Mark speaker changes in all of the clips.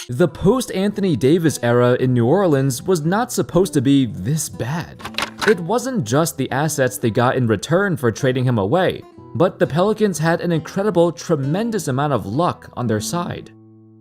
Speaker 1: The post-Anthony Davis era in New Orleans was not supposed to be this bad. It wasn't just the assets they got in return for trading him away, but the Pelicans had an incredible, tremendous amount of luck on their side.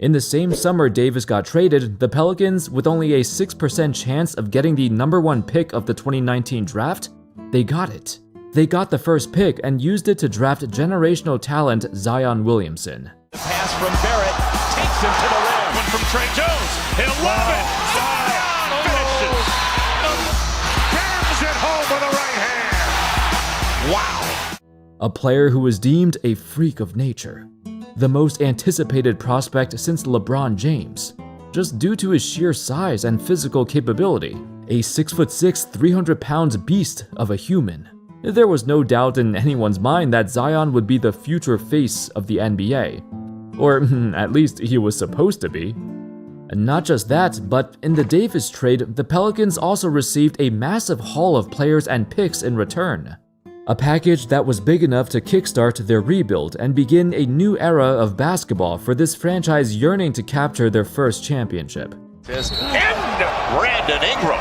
Speaker 1: In the same summer Davis got traded, the Pelicans, with only a 6% chance of getting the #1 pick of the 2019 draft, they got it. They got the first pick and used it to draft generational talent Zion Williamson.
Speaker 2: The pass from Barrett takes him to the rim. One from Trey Jones. He'll love it. Zion finishes. Burns it home with a right hand. Wow.
Speaker 1: A player who was deemed a freak of nature. The most anticipated prospect since LeBron James, just due to his sheer size and physical capability. A 6'6", 300-pound beast of a human. There was no doubt in anyone's mind that Zion would be the future face of the NBA. Or at least he was supposed to be. And not just that, but in the Davis trade, the Pelicans also received a massive haul of players and picks in return. A package that was big enough to kickstart their rebuild and begin a new era of basketball for this franchise yearning to capture their first championship.
Speaker 2: And Brandon Ingram.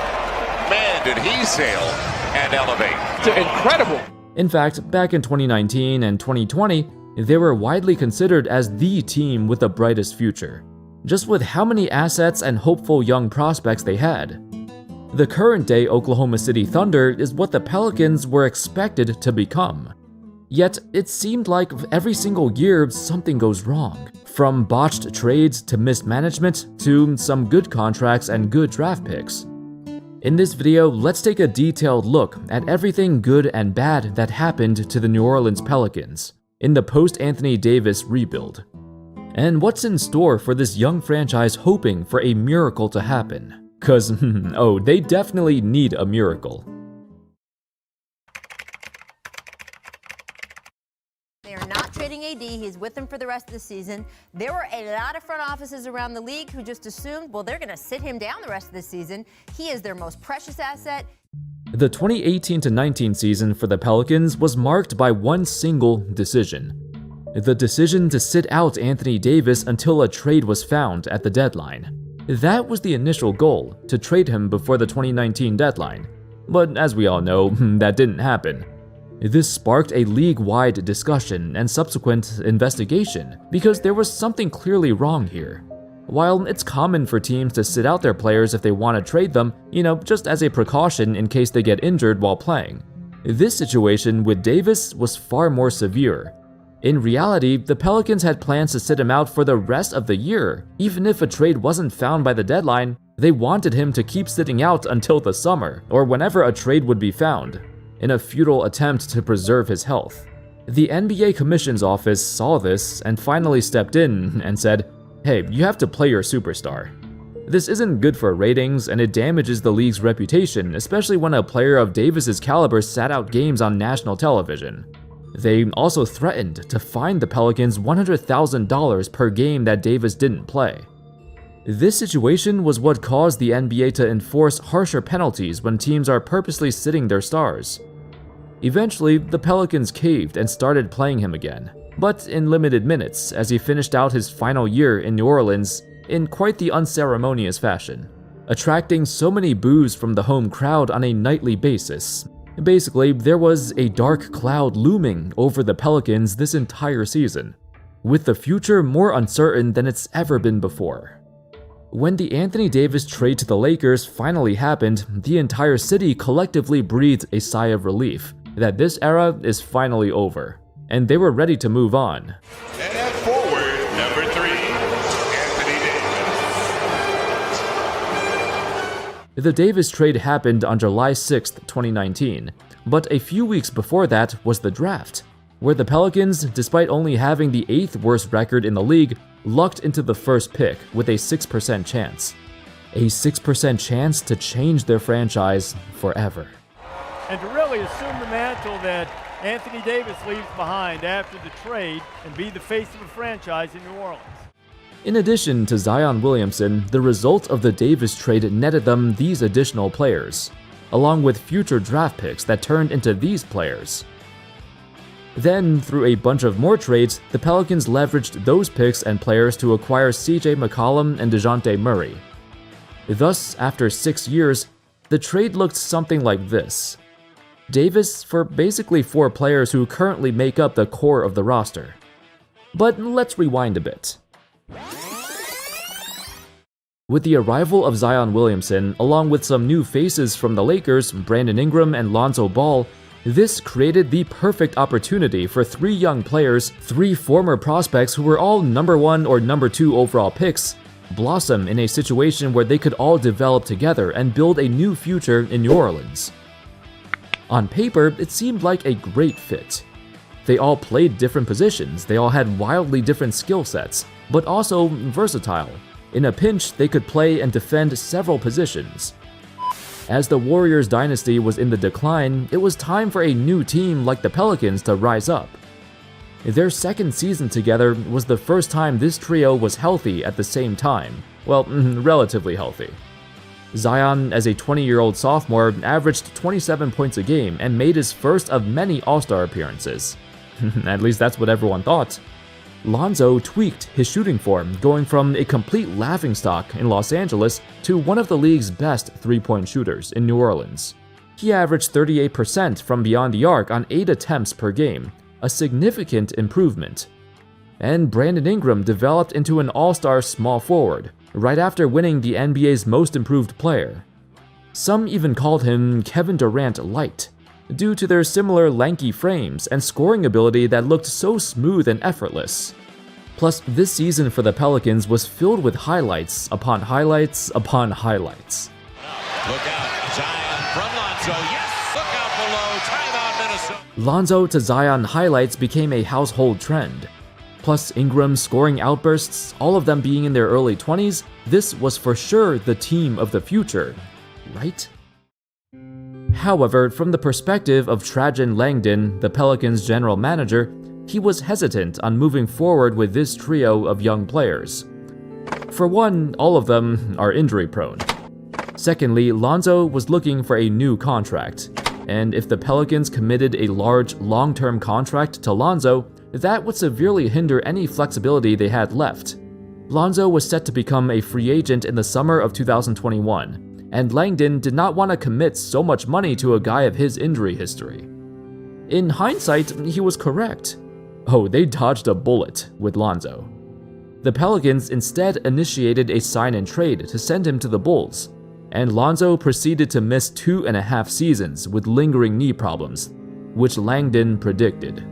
Speaker 2: Man, did he sail and elevate.
Speaker 3: Incredible.
Speaker 1: In fact, back in 2019 and 2020, they were widely considered as the team with the brightest future, just with how many assets and hopeful young prospects they had. The current-day Oklahoma City Thunder is what the Pelicans were expected to become. Yet, it seemed like every single year something goes wrong, from botched trades to mismanagement to some good contracts and good draft picks. In this video, let's take a detailed look at everything good and bad that happened to the New Orleans Pelicans in the post-Anthony Davis rebuild, and what's in store for this young franchise hoping for a miracle to happen. Cause, oh, they definitely need a miracle.
Speaker 4: They are not trading AD. He's with them for the rest of the season. There were a lot of front offices around the league who just assumed, well, they're going to sit him down the rest of the season. He is their most precious asset.
Speaker 1: The 2018-19 season for the Pelicans was marked by one single decision. The decision to sit out Anthony Davis until a trade was found at the deadline. That was the initial goal, to trade him before the 2019 deadline. But as we all know, that didn't happen. This sparked a league-wide discussion and subsequent investigation because there was something clearly wrong here. While it's common for teams to sit out their players if they want to trade them, just as a precaution in case they get injured while playing, this situation with Davis was far more severe. In reality, the Pelicans had plans to sit him out for the rest of the year. Even if a trade wasn't found by the deadline, they wanted him to keep sitting out until the summer, or whenever a trade would be found, in a futile attempt to preserve his health. The NBA Commission's office saw this and finally stepped in and said, "Hey, you have to play your superstar. This isn't good for ratings and it damages the league's reputation, especially when a player of Davis's caliber sat out games on national television." They also threatened to fine the Pelicans $100,000 per game that Davis didn't play. This situation was what caused the NBA to enforce harsher penalties when teams are purposely sitting their stars. Eventually, the Pelicans caved and started playing him again, but in limited minutes as he finished out his final year in New Orleans in quite the unceremonious fashion, attracting so many boos from the home crowd on a nightly basis. Basically, there was a dark cloud looming over the Pelicans this entire season, with the future more uncertain than it's ever been before. When the Anthony Davis trade to the Lakers finally happened, the entire city collectively breathed a sigh of relief that this era is finally over, and they were ready to move on.
Speaker 2: And at forward, number 3, Anthony Davis.
Speaker 1: The Davis trade happened on July 6, 2019, but a few weeks before that was the draft, where the Pelicans, despite only having the 8th worst record in the league, lucked into the first pick with a 6% chance. A 6% chance to change their franchise forever.
Speaker 5: And to really assume the mantle that Anthony Davis leaves behind after the trade and be the face of a franchise in New Orleans.
Speaker 1: In addition to Zion Williamson, the result of the Davis trade netted them these additional players, along with future draft picks that turned into these players. Then, through a bunch of more trades, the Pelicans leveraged those picks and players to acquire CJ McCollum and DeJounte Murray. Thus, after 6 years, the trade looked something like this. Davis for basically 4 players who currently make up the core of the roster. But let's rewind a bit. With the arrival of Zion Williamson, along with some new faces from the Lakers, Brandon Ingram and Lonzo Ball, this created the perfect opportunity for 3 young players, 3 former prospects who were all number 1 or number 2 overall picks, blossom in a situation where they could all develop together and build a new future in New Orleans. On paper, it seemed like a great fit. They all played different positions, they all had wildly different skill sets, but also versatile. In a pinch, they could play and defend several positions. As the Warriors dynasty was in the decline, it was time for a new team like the Pelicans to rise up. Their second season together was the first time this trio was healthy at the same time. Well, relatively healthy. Zion, as a 20-year-old sophomore, averaged 27 points a game and made his first of many All-Star appearances. At least that's what everyone thought. Lonzo tweaked his shooting form, going from a complete laughingstock in Los Angeles to one of the league's best three-point shooters in New Orleans. He averaged 38% from beyond the arc on 8 attempts per game, a significant improvement. And Brandon Ingram developed into an all-star small forward, right after winning the NBA's Most Improved Player. Some even called him Kevin Durant Light, due to their similar lanky frames and scoring ability that looked so smooth and effortless. Plus, this season for the Pelicans was filled with highlights upon highlights upon highlights.
Speaker 2: Look out, Zion from Lonzo, yes! Look out below, timeout Minnesota!
Speaker 1: Lonzo to Zion highlights became a household trend. Plus Ingram's scoring outbursts, all of them being in their early 20s, this was for sure the team of the future, right? However, from the perspective of Trajan Langdon, the Pelicans' general manager, he was hesitant on moving forward with this trio of young players. For one, all of them are injury-prone. Secondly, Lonzo was looking for a new contract, and if the Pelicans committed a large, long-term contract to Lonzo, that would severely hinder any flexibility they had left. Lonzo was set to become a free agent in the summer of 2021, and Langdon did not want to commit so much money to a guy of his injury history. In hindsight, he was correct. Oh, they dodged a bullet with Lonzo. The Pelicans instead initiated a sign-and-trade to send him to the Bulls, and Lonzo proceeded to miss 2.5 seasons with lingering knee problems, which Langdon predicted.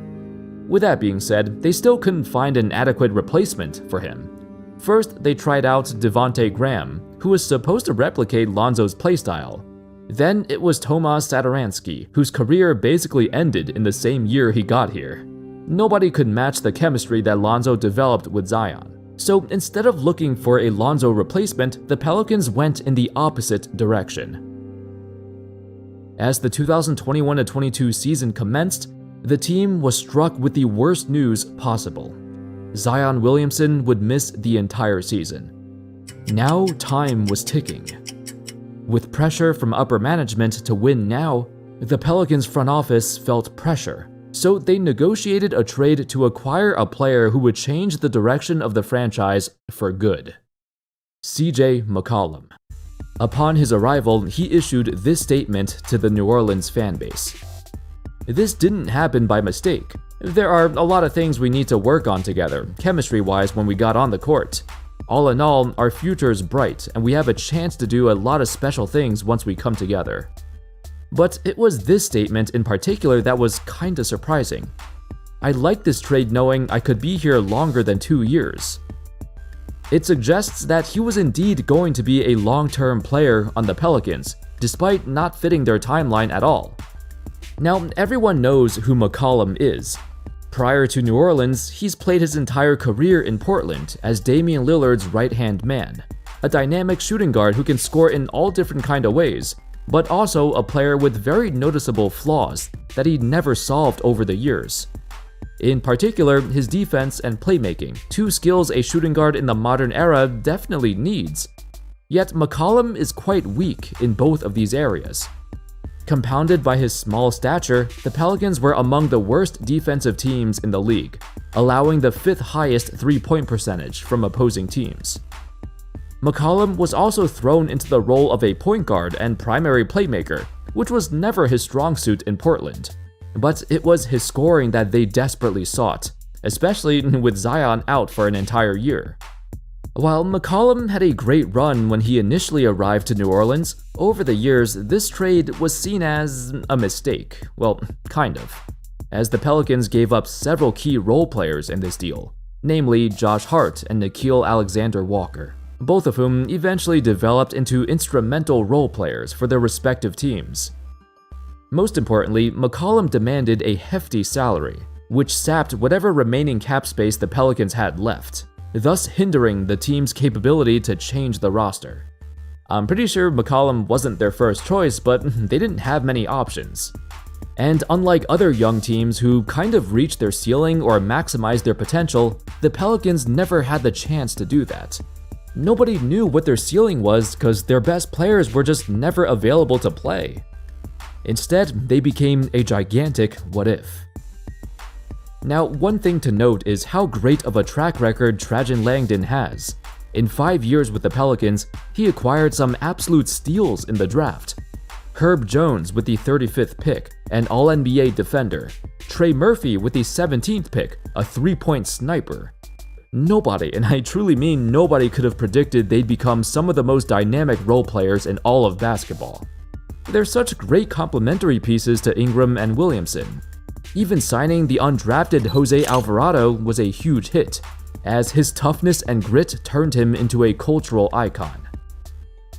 Speaker 1: With that being said, they still couldn't find an adequate replacement for him. First, they tried out Devonte Graham, who was supposed to replicate Lonzo's playstyle. Then it was Tomas Satoransky, whose career basically ended in the same year he got here. Nobody could match the chemistry that Lonzo developed with Zion. So instead of looking for a Lonzo replacement, the Pelicans went in the opposite direction. As the 2021-22 season commenced, the team was struck with the worst news possible. Zion Williamson would miss the entire season. Now time was ticking. With pressure from upper management to win now, the Pelicans front office felt pressure, so they negotiated a trade to acquire a player who would change the direction of the franchise for good. CJ McCollum. Upon his arrival, he issued this statement to the New Orleans fanbase. This didn't happen by mistake. There are a lot of things we need to work on together, chemistry-wise, when we got on the court. All in all, our future's bright, and we have a chance to do a lot of special things once we come together. But it was this statement in particular that was kinda surprising. I liked this trade knowing I could be here longer than 2 years. It suggests that he was indeed going to be a long-term player on the Pelicans, despite not fitting their timeline at all. Now, everyone knows who McCollum is. Prior to New Orleans, he's played his entire career in Portland as Damian Lillard's right-hand man, a dynamic shooting guard who can score in all different kind of ways, but also a player with very noticeable flaws that he never solved over the years. In particular, his defense and playmaking, 2 skills a shooting guard in the modern era definitely needs. Yet McCollum is quite weak in both of these areas. Compounded by his small stature, the Pelicans were among the worst defensive teams in the league, allowing the 5th highest three-point percentage from opposing teams. McCollum was also thrown into the role of a point guard and primary playmaker, which was never his strong suit in Portland. But it was his scoring that they desperately sought, especially with Zion out for an entire year. While McCollum had a great run when he initially arrived to New Orleans, over the years this trade was seen as a mistake. Well, kind of, as the Pelicans gave up several key role players in this deal, namely Josh Hart and Nickeil Alexander-Walker, both of whom eventually developed into instrumental role players for their respective teams. Most importantly, McCollum demanded a hefty salary, which sapped whatever remaining cap space the Pelicans had left, thus hindering the team's capability to change the roster. I'm pretty sure McCollum wasn't their first choice, but they didn't have many options. And unlike other young teams who kind of reached their ceiling or maximized their potential, the Pelicans never had the chance to do that. Nobody knew what their ceiling was because their best players were just never available to play. Instead, they became a gigantic what if. Now, one thing to note is how great of a track record Trajan Langdon has. In 5 years with the Pelicans, he acquired some absolute steals in the draft. Herb Jones with the 35th pick, an All-NBA defender. Trey Murphy with the 17th pick, a three-point sniper. Nobody, and I truly mean nobody, could have predicted they'd become some of the most dynamic role players in all of basketball. They're such great complementary pieces to Ingram and Williamson. Even signing the undrafted Jose Alvarado was a huge hit, as his toughness and grit turned him into a cultural icon.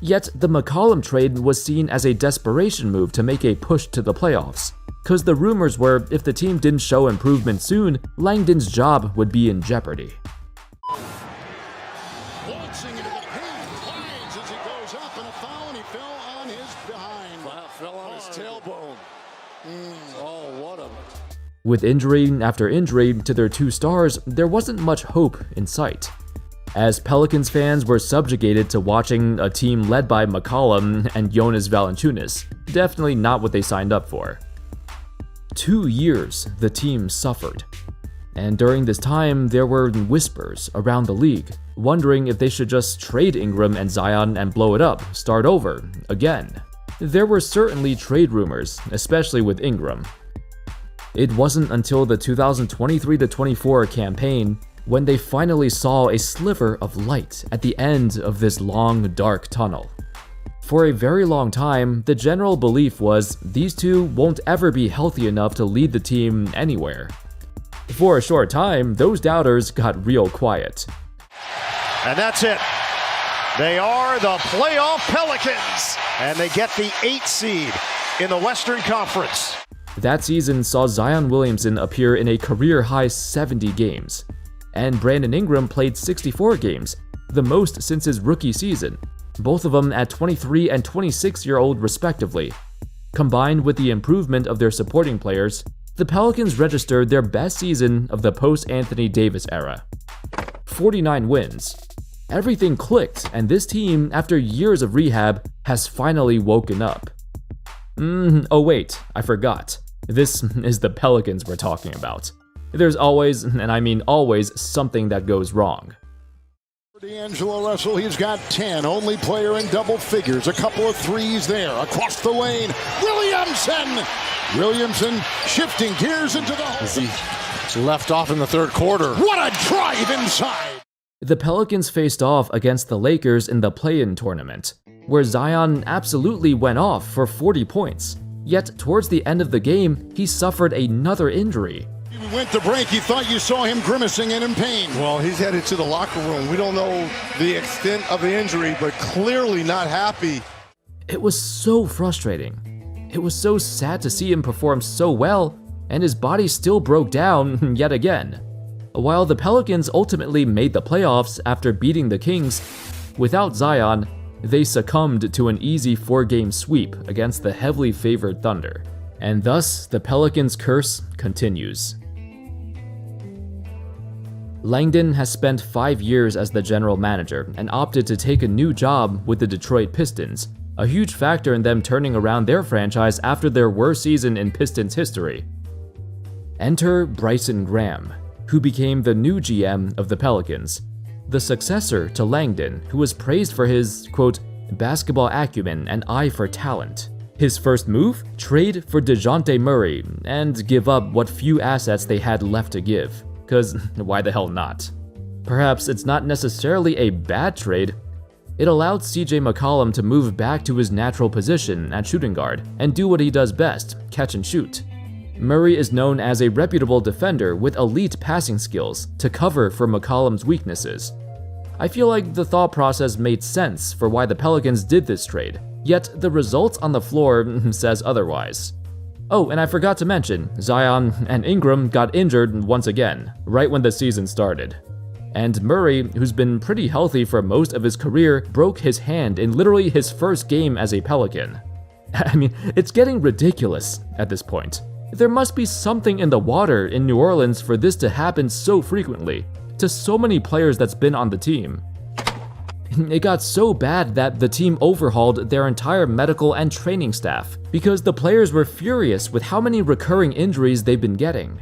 Speaker 1: Yet the McCollum trade was seen as a desperation move to make a push to the playoffs, cause the rumors were if the team didn't show improvement soon, Langdon's job would be in jeopardy.
Speaker 3: Launching into the paint, glides as he goes up, and a foul, and he fell on his behind.
Speaker 2: Fell on his tailbone. Oh, what a...
Speaker 1: With injury after injury to their two stars, there wasn't much hope in sight, as Pelicans fans were subjugated to watching a team led by McCollum and Jonas Valanciunas, definitely not what they signed up for. 2 years the team suffered, and during this time there were whispers around the league, wondering if they should just trade Ingram and Zion and blow it up, start over, again. There were certainly trade rumors, especially with Ingram. It wasn't until the 2023-24 campaign when they finally saw a sliver of light at the end of this long, dark tunnel. For a very long time, the general belief was these two won't ever be healthy enough to lead the team anywhere. For a short time, those doubters got real quiet.
Speaker 2: And that's it. They are the playoff Pelicans, and they get the 8th seed in the Western Conference.
Speaker 1: That season saw Zion Williamson appear in a career-high 70 games, and Brandon Ingram played 64 games, the most since his rookie season, both of them at 23 and 26-year-old respectively. Combined with the improvement of their supporting players, the Pelicans registered their best season of the post-Anthony Davis era. 49 wins. Everything clicked, and this team, after years of rehab, has finally woken up. Oh wait, I forgot. This is the Pelicans we're talking about. There's always, and I mean always, something that goes wrong.
Speaker 3: D'Angelo Russell, he's got 10, only player in double figures, a couple of threes there, across the lane, Williamson shifting gears into the hole.
Speaker 2: He left off in the third quarter.
Speaker 3: What a drive inside!
Speaker 1: The Pelicans faced off against the Lakers in the play-in tournament, where Zion absolutely went off for 40 points. Yet towards the end of the game, he suffered another injury.
Speaker 3: He went to break, you thought you saw him grimacing and in pain.
Speaker 6: Well, he's headed to the locker room. We don't know the extent of the injury, but clearly not happy.
Speaker 1: It was so frustrating. It was so sad to see him perform so well, and his body still broke down yet again. While the Pelicans ultimately made the playoffs after beating the Kings, without Zion, they succumbed to an easy 4-game sweep against the heavily favored Thunder, and thus the Pelicans' curse continues. Langdon has spent 5 years as the general manager and opted to take a new job with the Detroit Pistons, a huge factor in them turning around their franchise after their worst season in Pistons history. Enter Bryson Graham, who became the new GM of the Pelicans, the successor to Langdon, who was praised for his, quote, basketball acumen and eye for talent. His first move? Trade for DeJounte Murray and give up what few assets they had left to give. Because why the hell not? Perhaps it's not necessarily a bad trade. It allowed CJ McCollum to move back to his natural position at shooting guard and do what he does best, catch and shoot. Murray is known as a reputable defender with elite passing skills to cover for McCollum's weaknesses. I feel like the thought process made sense for why the Pelicans did this trade, yet the results on the floor says otherwise. Oh, and I forgot to mention, Zion and Ingram got injured once again, right when the season started. And Murray, who's been pretty healthy for most of his career, broke his hand in literally his first game as a Pelican. I mean, it's getting ridiculous at this point. There must be something in the water in New Orleans for this to happen so frequently, to so many players that's been on the team. It got so bad that the team overhauled their entire medical and training staff because the players were furious with how many recurring injuries they've been getting.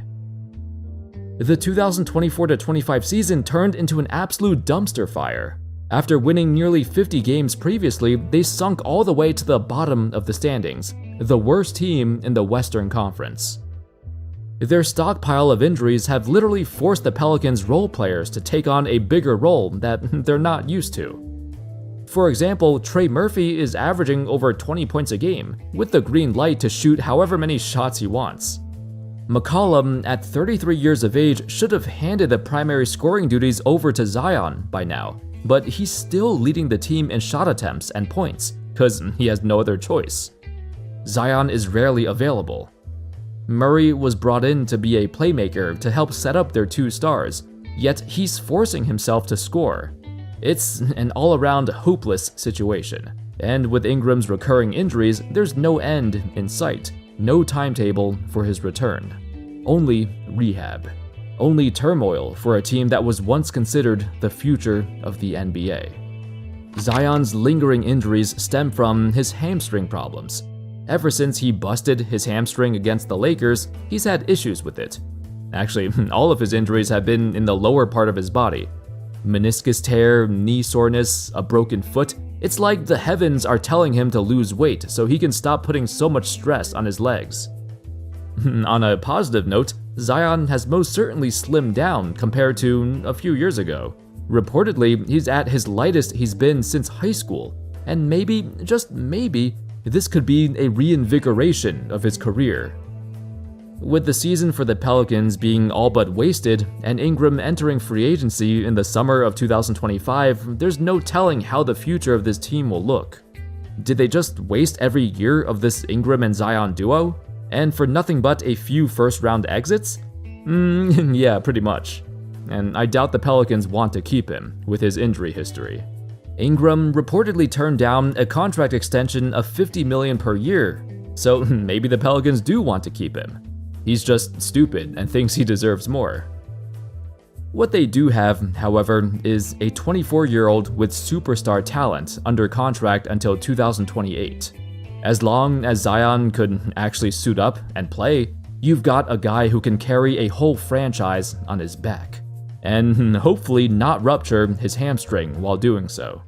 Speaker 1: The 2024-25 season turned into an absolute dumpster fire. After winning nearly 50 games previously, they sunk all the way to the bottom of the standings, the worst team in the Western Conference. Their stockpile of injuries have literally forced the Pelicans' role players to take on a bigger role that they're not used to. For example, Trey Murphy is averaging over 20 points a game, with the green light to shoot however many shots he wants. McCollum, at 33 years of age, should have handed the primary scoring duties over to Zion by now, but he's still leading the team in shot attempts and points, because he has no other choice. Zion is rarely available. Murray was brought in to be a playmaker to help set up their two stars, yet he's forcing himself to score. It's an all-around hopeless situation, and with Ingram's recurring injuries, there's no end in sight, no timetable for his return. Only rehab. Only turmoil for a team that was once considered the future of the NBA. Zion's lingering injuries stem from his hamstring problems. Ever since he busted his hamstring against the Lakers, he's had issues with it. Actually, all of his injuries have been in the lower part of his body. Meniscus tear, knee soreness, a broken foot. It's like the heavens are telling him to lose weight so he can stop putting so much stress on his legs. On a positive note, Zion has most certainly slimmed down compared to a few years ago. Reportedly, he's at his lightest he's been since high school, and maybe, just maybe, this could be a reinvigoration of his career. With the season for the Pelicans being all but wasted and Ingram entering free agency in the summer of 2025, there's no telling how the future of this team will look. Did they just waste every year of this Ingram and Zion duo? And for nothing but a few first-round exits? Yeah, pretty much. And I doubt the Pelicans want to keep him, with his injury history. Ingram reportedly turned down a contract extension of $50 million per year, so maybe the Pelicans do want to keep him. He's just stupid and thinks he deserves more. What they do have, however, is a 24-year-old with superstar talent under contract until 2028. As long as Zion could actually suit up and play, you've got a guy who can carry a whole franchise on his back, and hopefully not rupture his hamstring while doing so.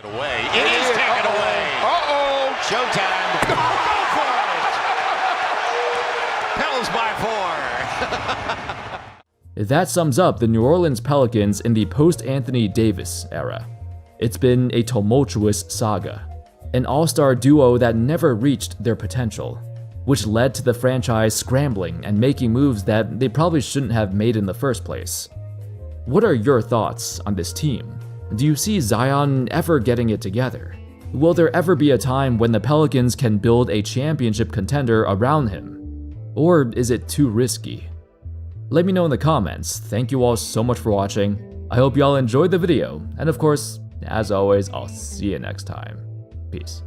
Speaker 2: Away. It is taken away. Uh-oh. Showtime. Go for it. Pels by 4.
Speaker 1: That sums up the New Orleans Pelicans in the post-Anthony Davis era. It's been a tumultuous saga, an all-star duo that never reached their potential, which led to the franchise scrambling and making moves that they probably shouldn't have made in the first place. What are your thoughts on this team? Do you see Zion ever getting it together? Will there ever be a time when the Pelicans can build a championship contender around him? Or is it too risky? Let me know in the comments. Thank you all so much for watching. I hope you all enjoyed the video, and of course, as always, I'll see you next time. Peace.